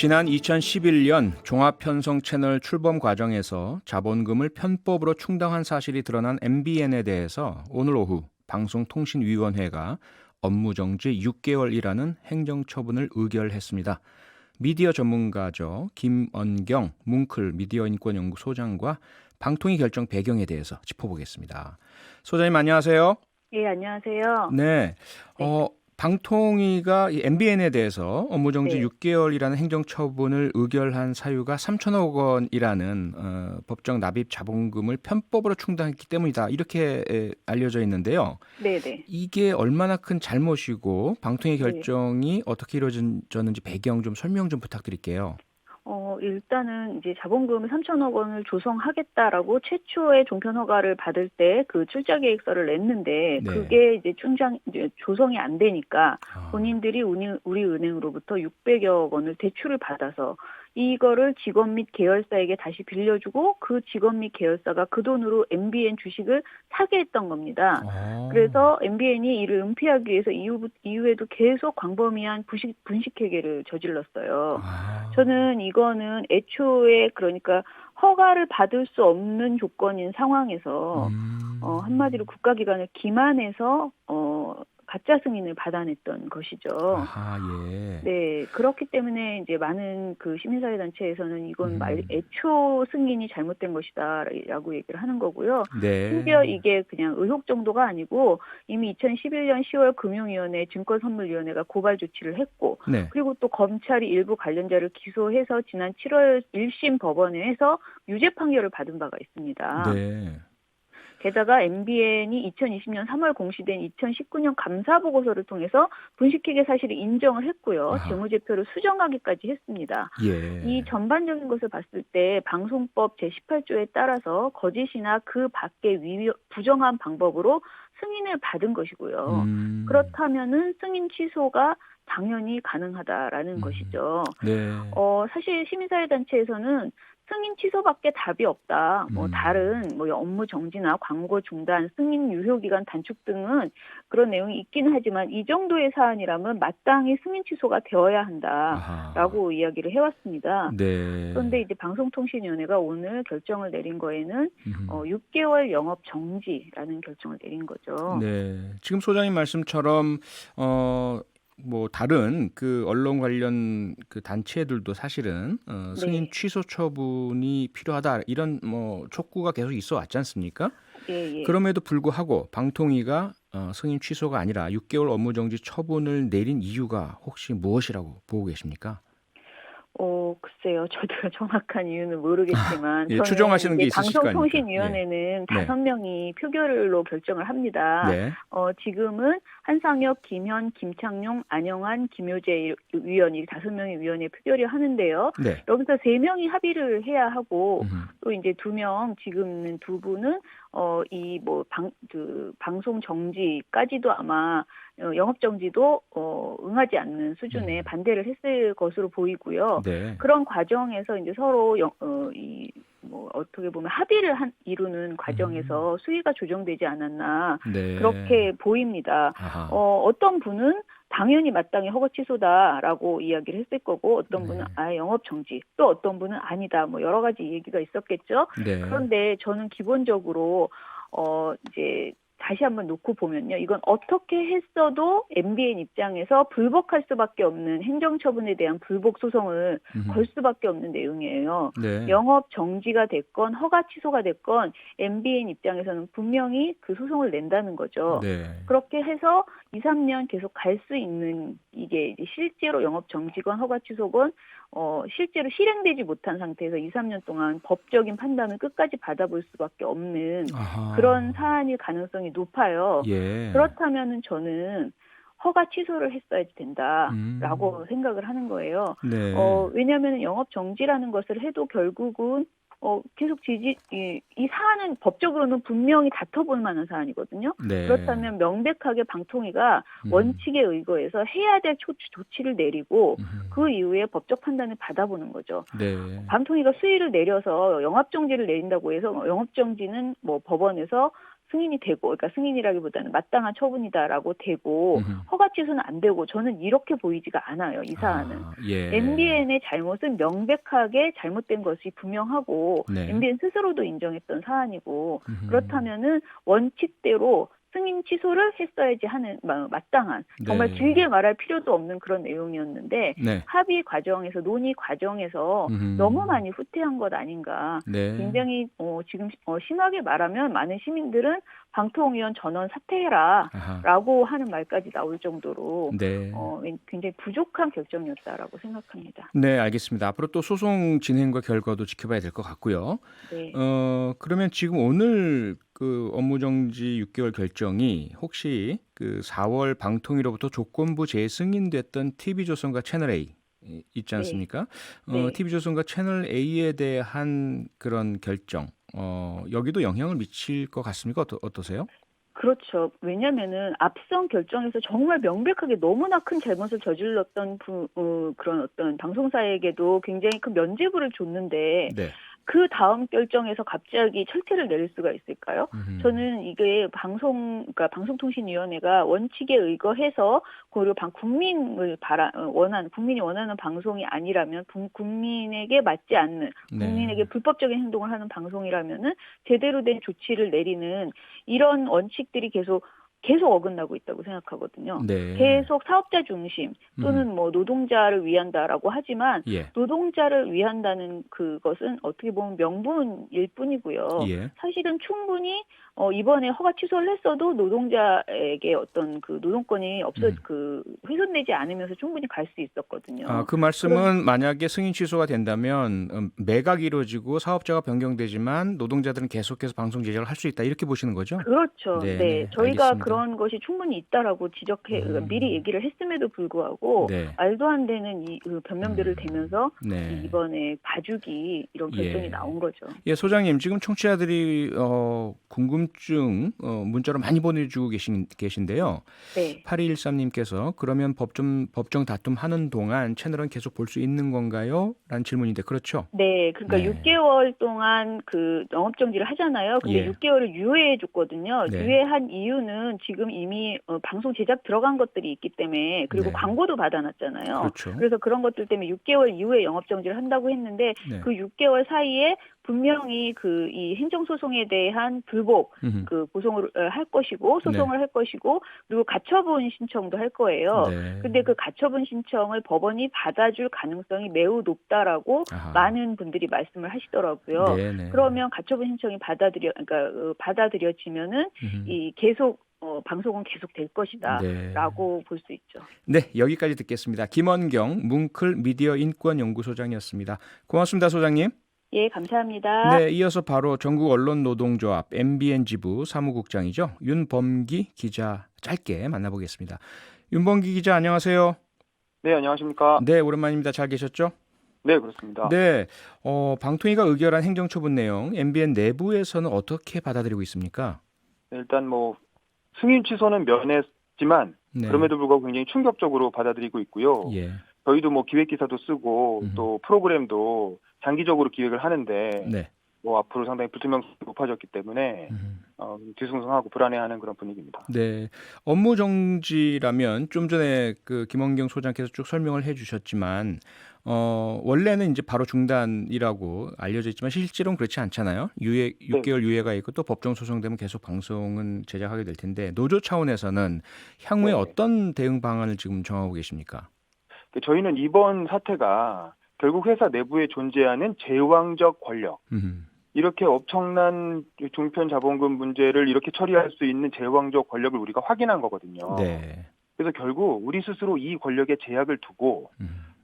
지난 2011년 종합편성 채널 출범 과정에서 자본금을 편법으로 충당한 사실이 드러난 MBN에 대해서 오늘 오후 방송통신위원회가 업무정지 6개월이라는 행정처분을 의결했습니다. 미디어 전문가죠. 김언경 뭉클 미디어인권연구소장과 방통위 결정 배경에 대해서 짚어보겠습니다. 소장님 안녕하세요. 예, 안녕하세요. 네. 네. 방통위가 이 MBN에 대해서 업무정지 네. 6개월이라는 행정처분을 의결한 사유가 3천억 원이라는 법정 납입 자본금을 편법으로 충당했기 때문이다. 이렇게 알려져 있는데요. 네네. 이게 얼마나 큰 잘못이고 방통위 네. 결정이 어떻게 이루어졌는지 배경 좀 설명 좀 부탁드릴게요. 일단은 이제 자본금 3천억 원을 조성하겠다라고 최초의 종편 허가를 받을 때 그 출자 계획서를 냈는데 네. 그게 이제 조성이 안 되니까 아, 본인들이 우리은행으로부터 600여 원을 대출을 받아서 이거를 직원 및 계열사에게 다시 빌려주고 그 직원 및 계열사가 그 돈으로 MBN 주식을 사게 했던 겁니다. 그래서 MBN이 이를 은폐하기 위해서 이후에도 계속 광범위한 분식회계를 저질렀어요. 아, 저는 이거는 애초에 그러니까 허가를 받을 수 없는 조건인 상황에서 한마디로 국가기관을 기만해서 가짜 승인을 받아냈던 것이죠. 아하, 예. 네, 그렇기 때문에 이제 많은 그 시민사회 단체에서는 이건 음, 애초 승인이 잘못된 것이다라고 얘기를 하는 거고요. 심지어 네. 이게 그냥 의혹 정도가 아니고 이미 2011년 10월 금융위원회 증권선물위원회가 고발 조치를 했고 네. 그리고 또 검찰이 일부 관련자를 기소해서 지난 7월 1심 법원에서 유죄 판결을 받은 바가 있습니다. 네. 게다가 MBN이 2020년 3월 공시된 2019년 감사 보고서를 통해서 분식회계 사실을 인정을 했고요. 아하, 재무제표를 수정하기까지 했습니다. 이 예. 전반적인 것을 봤을 때 방송법 제18조에 따라서 거짓이나 그 밖의 부정한 방법으로 승인을 받은 것이고요. 그렇다면은 승인 취소가 당연히 가능하다라는 것이죠. 네. 사실 시민사회 단체에서는 승인 취소밖에 답이 없다. 음. 다른 업무 정지나 광고 중단, 승인 유효 기간 단축 등은 그런 내용이 있기는 하지만 이 정도의 사안이라면 마땅히 승인 취소가 되어야 아하. 한다라고 이야기를 해왔습니다. 네. 그런데 이제 방송통신위원회가 오늘 결정을 내린 거에는 음흠. 6개월 영업 정지라는 결정을 내린 거죠. 네. 지금 소장님 말씀처럼 다른 그 언론 관련 그 단체들도 사실은 승인 네, 취소 처분이 필요하다 이런 촉구가 계속 있어 왔지 않습니까? 예, 예. 그럼에도 불구하고 방통위가 승인 취소가 아니라 6개월 업무 정지 처분을 내린 이유가 혹시 무엇이라고 보고 계십니까? 글쎄요. 저도 정확한 이유는 모르겠지만 예, 저는 추정하시는 게 이제 있으실 거 아닙니까? 예. 방송통신위원회는 네. 5명이 표결로 결정을 합니다. 네. 지금은 한상혁, 김현, 김창룡, 안영환, 김효재 위원이 5명의 위원회 표결을 하는데요. 네. 여기서 3명이 합의를 해야 하고 음흠. 또 이제 2명 지금은 2분은 방송 정지까지도 아마 영업 정지도 응하지 않는 수준의 반대를 했을 것으로 보이고요. 네. 그런 과정에서 이제 서로 어떻게 보면 합의를 이루는 음. 과정에서 수위가 조정되지 않았나 네. 그렇게 보입니다. 아하. 어떤 분은 당연히 마땅히 허가 취소다라고 이야기를 했을 거고 어떤 분은 네. 아예 영업 정지 또 어떤 분은 아니다 여러 가지 얘기가 있었겠죠. 네. 그런데 저는 기본적으로 이제 다시 한번 놓고 보면요. 이건 어떻게 했어도 MBN 입장에서 불복할 수밖에 없는 행정처분에 대한 불복 소송을 걸 수밖에 없는 내용이에요. 네. 영업 정지가 됐건 허가 취소가 됐건 MBN 입장에서는 분명히 그 소송을 낸다는 거죠. 네. 그렇게 해서 2, 3년 계속 갈 수 있는 이게 이제 실제로 영업 정지건 허가 취소건 실제로 실행되지 못한 상태에서 2, 3년 동안 법적인 판단을 끝까지 받아볼 수밖에 없는 그런 아하. 사안일 가능성이 높아요. 예. 그렇다면은 저는 허가 취소를 했어야 음. 된다라고 생각을 하는 거예요. 네. 왜냐하면 영업 정지라는 것을 해도 결국은 계속 이 사안은 법적으로는 분명히 다퉈볼 만한 사안이거든요. 네. 그렇다면 명백하게 방통위가 음. 원칙에 의거해서 해야 될 조치를 내리고 음. 그 이후에 법적 판단을 받아보는 거죠. 네. 방통위가 수위를 내려서 영업정지를 내린다고 해서 영업정지는 법원에서 승인이 되고, 그러니까 승인이라기보다는 마땅한 처분이다라고 되고 음흠. 허가 취소는 안 되고 저는 이렇게 보이지가 않아요. 이 사안은. 예. MBN의 잘못은 명백하게 잘못된 것이 분명하고 네. MBN 스스로도 인정했던 사안이고 음흠. 그렇다면은 원칙대로 승인 취소를 했어야지 하는 마땅한 정말 네. 길게 말할 필요도 없는 그런 내용이었는데 네. 합의 과정에서 논의 과정에서 너무 많이 후퇴한 것 아닌가. 네. 굉장히 지금 심하게 말하면 많은 시민들은 방통위원 전원 사퇴해라라고 하는 말까지 나올 정도로 네. 굉장히 부족한 결정이었다라고 생각합니다. 네, 알겠습니다. 앞으로 또 소송 진행과 결과도 지켜봐야 될 것 같고요. 네. 그러면 지금 오늘 그 업무정지 6개월 결정이 혹시 그 4월 방통위로부터 조건부 재승인됐던 TV조선과 채널A 있지 않습니까? 네. TV조선과 채널A에 대한 그런 결정, 여기도 영향을 미칠 것 같습니까? 어떠세요? 그렇죠. 왜냐면은 앞선 결정에서 정말 명백하게 너무나 큰 잘못을 저질렀던 그런 어떤 방송사에게도 굉장히 큰 면죄부를 줬는데 네. 그 다음 결정에서 갑자기 철퇴를 내릴 수가 있을까요? 저는 이게 그러니까 방송통신위원회가 원칙에 의거해서 그리고 국민이 원하는 방송이 아니라면 국민에게 맞지 않는 국민에게 불법적인 행동을 하는 방송이라면은 제대로 된 조치를 내리는 이런 원칙들이 계속 어긋나고 있다고 생각하거든요. 네. 계속 사업자 중심 또는 뭐 노동자를 위한다라고 하지만 예. 노동자를 위한다는 그것은 어떻게 보면 명분일 뿐이고요. 예. 사실은 충분히 이번에 허가 취소를 했어도 노동자에게 어떤 그 노동권이 훼손되지 않으면서 충분히 갈 수 있었거든요. 그 말씀은 만약에 승인 취소가 된다면 매각이 이루어지고 사업자가 변경되지만 노동자들은 계속해서 방송 제작을 할 수 있다 이렇게 보시는 거죠? 그렇죠. 네. 저희가 알겠습니다. 그런 것이 충분히 있다라고 미리 얘기를 했음에도 불구하고 말도 안 되는 이 변명들을 대면서 이번에 봐주기 이런 결정이 나온 거죠. 예, 소장님 지금 청취자들이 궁금증 문자로 많이 보내주고 계신데요. 네. 8213님께서 그러면 법정 다툼하는 동안 채널은 계속 볼 수 있는 건가요? 라는 질문인데 그렇죠? 네, 그러니까 6개월 동안 그 영업 정지를 하잖아요. 근데 6개월을 유예해 줬거든요. 유예한 이유는 지금 이미 방송 제작 들어간 것들이 있기 때문에 그리고 광고도 받아놨잖아요. 그렇죠. 그래서 그런 것들 때문에 6개월 이후에 영업 정지를 한다고 했는데 그 6개월 사이에 분명히 이 행정소송에 대한 불복 보송을 할 것이고 소송을 할 것이고 그리고 가처분 신청도 할 거예요. 근데 그 가처분 신청을 법원이 받아줄 가능성이 매우 높다라고 많은 분들이 말씀을 하시더라고요. 그러면 가처분 신청이 받아들여지면은 계속 방송은 계속 될 것이다라고 볼 수 있죠. 네, 여기까지 듣겠습니다. 김원경 뭉클 미디어 인권 연구소장이었습니다. 고맙습니다, 소장님. 예, 감사합니다. 네, 이어서 바로 전국 언론노동조합 MBN 지부 사무국장이죠. 윤범기 기자 짧게 만나보겠습니다. 윤범기 기자 안녕하세요. 네, 안녕하십니까. 네, 오랜만입니다. 잘 계셨죠? 네, 그렇습니다. 네, 방통위가 의결한 행정처분 내용 MBN 내부에서는 어떻게 받아들이고 있습니까? 일단 뭐 승인 취소는 면했지만 그럼에도 불구하고 굉장히 충격적으로 받아들이고 있고요. 저희도 뭐 기획 기사도 쓰고 또 프로그램도 장기적으로 기획을 하는데 뭐 앞으로 상당히 불투명성이 높아졌기 때문에 뒤숭숭하고 불안해하는 그런 분위기입니다. 네, 업무 정지라면 좀 전에 그 김원경 소장께서 쭉 설명을 해주셨지만 원래는 이제 바로 중단이라고 알려져 있지만 실제로는 그렇지 않잖아요. 6개월 유예가 있고 또 법정 소송되면 계속 방송은 제작하게 될 텐데 노조 차원에서는 향후에 어떤 대응 방안을 지금 정하고 계십니까? 저희는 이번 사태가 결국 회사 내부에 존재하는 제왕적 권력, 이렇게 엄청난 종편 자본금 문제를 이렇게 처리할 수 있는 제왕적 권력을 우리가 확인한 거거든요. 그래서 결국 우리 스스로 이 권력에 제약을 두고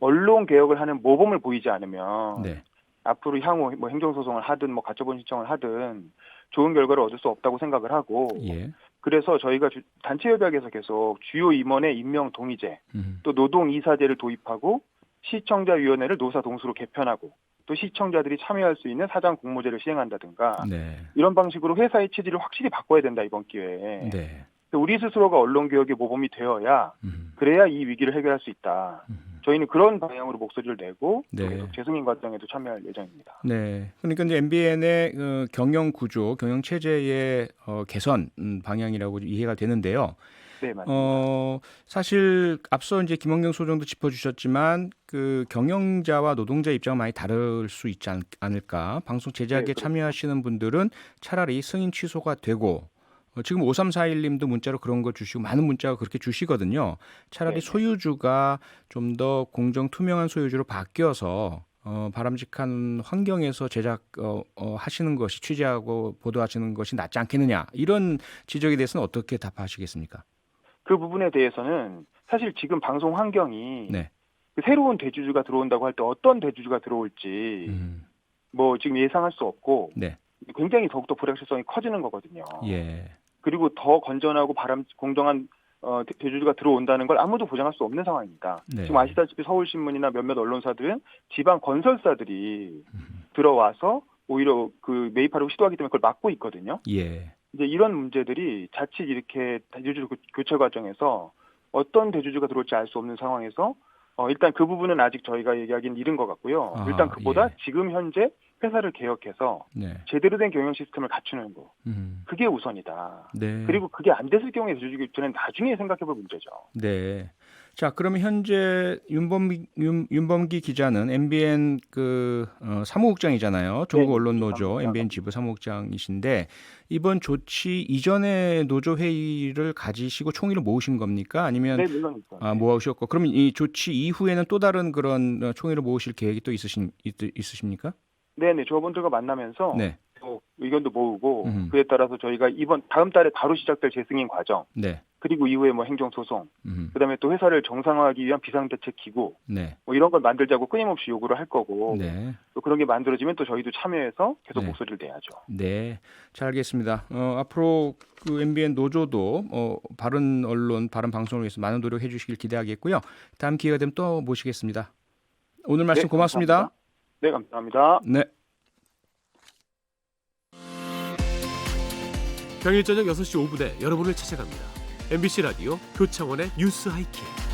언론 개혁을 하는 모범을 보이지 않으면 앞으로 향후 뭐 행정소송을 하든 뭐 가처분 신청을 하든 좋은 결과를 얻을 수 없다고 생각을 하고 그래서 저희가 단체협약에서 계속 주요 임원의 임명 동의제 또 노동이사제를 도입하고 시청자위원회를 노사 동수로 개편하고 또 시청자들이 참여할 수 있는 사장 공모제를 시행한다든가 이런 방식으로 회사의 체질을 확실히 바꿔야 된다 이번 기회에. 우리 스스로가 언론개혁의 모범이 되어야 그래야 이 위기를 해결할 수 있다. 저희는 그런 방향으로 목소리를 내고 네. 계속 재승인 과정에도 참여할 예정입니다. 네. 그러니까 이제 MBN의 경영 구조, 경영 체제의 개선 방향이라고 이해가 되는데요. 네, 맞습니다. 사실 앞서 이제 김원경 소장도 짚어주셨지만 그 경영자와 노동자 입장은 많이 다를 수 있지 않을까. 방송 제작에 네, 그렇죠. 참여하시는 분들은 차라리 승인 취소가 되고 지금 5341님도 문자로 그런 걸 주시고 많은 문자가 그렇게 주시거든요. 차라리 네네. 소유주가 좀 더 공정 투명한 소유주로 바뀌어서 바람직한 환경에서 제작 하시는 것이 취재하고 보도하시는 것이 낫지 않겠느냐 이런 지적에 대해서는 어떻게 답하시겠습니까? 그 부분에 대해서는 사실 지금 방송 환경이 네. 그 새로운 대주주가 들어온다고 할 때 어떤 대주주가 들어올지 뭐 지금 예상할 수 없고 네. 굉장히 더욱더 불확실성이 커지는 거거든요. 예. 그리고 더 건전하고 공정한 대주주가 들어온다는 걸 아무도 보장할 수 없는 상황입니다. 네. 지금 아시다시피 서울신문이나 몇몇 언론사들은 지방 건설사들이 들어와서 오히려 그 매입하려고 시도하기 때문에 그걸 막고 있거든요. 예. 이제 이런 문제들이 자칫 이렇게 대주주 교체 과정에서 어떤 대주주가 들어올지 알 수 없는 상황에서 일단 그 부분은 아직 저희가 얘기하기는 이른 것 같고요. 아, 일단 그보다 예. 지금 현재 회사를 개혁해서 네. 제대로 된 경영 시스템을 갖추는 거. 그게 우선이다. 네. 그리고 그게 안 됐을 경우에 대주주 교체는 나중에 생각해볼 문제죠. 네. 자, 그러면 현재 윤범기 기자는 MBN 사무국장이잖아요. 전국 네, 언론 노조 사무국장. MBN 지부 사무국장이신데 이번 조치 이전에 노조 회의를 가지시고 총의를 모으신 겁니까? 아니면 네, 물론이죠. 모으셨고 그러면 이 조치 이후에는 또 다른 그런 총의를 모으실 계획이 또 있으십니까? 네네, 조합원들과 만나면서 네. 또 의견도 모으고 그에 따라서 저희가 다음 달에 바로 시작될 재승인 과정 네. 그리고 이후에 뭐 행정소송 그다음에 또 회사를 정상화하기 위한 비상대책기구 네. 뭐 이런 걸 만들자고 끊임없이 요구를 할 거고 네. 또 그런 게 만들어지면 또 저희도 참여해서 계속 네. 목소리를 내야죠. 네, 잘 알겠습니다. 앞으로 그 MBN 노조도 바른 언론, 바른 방송을 위해서 많은 노력해 주시길 기대하겠고요. 다음 기회가 되면 또 모시겠습니다. 오늘 말씀 네, 고맙습니다. 감사합니다. 네, 감사합니다. 네. 평일 저녁 6시 5분에 여러분을 찾아갑니다. MBC 라디오 표창원의 뉴스 하이킥.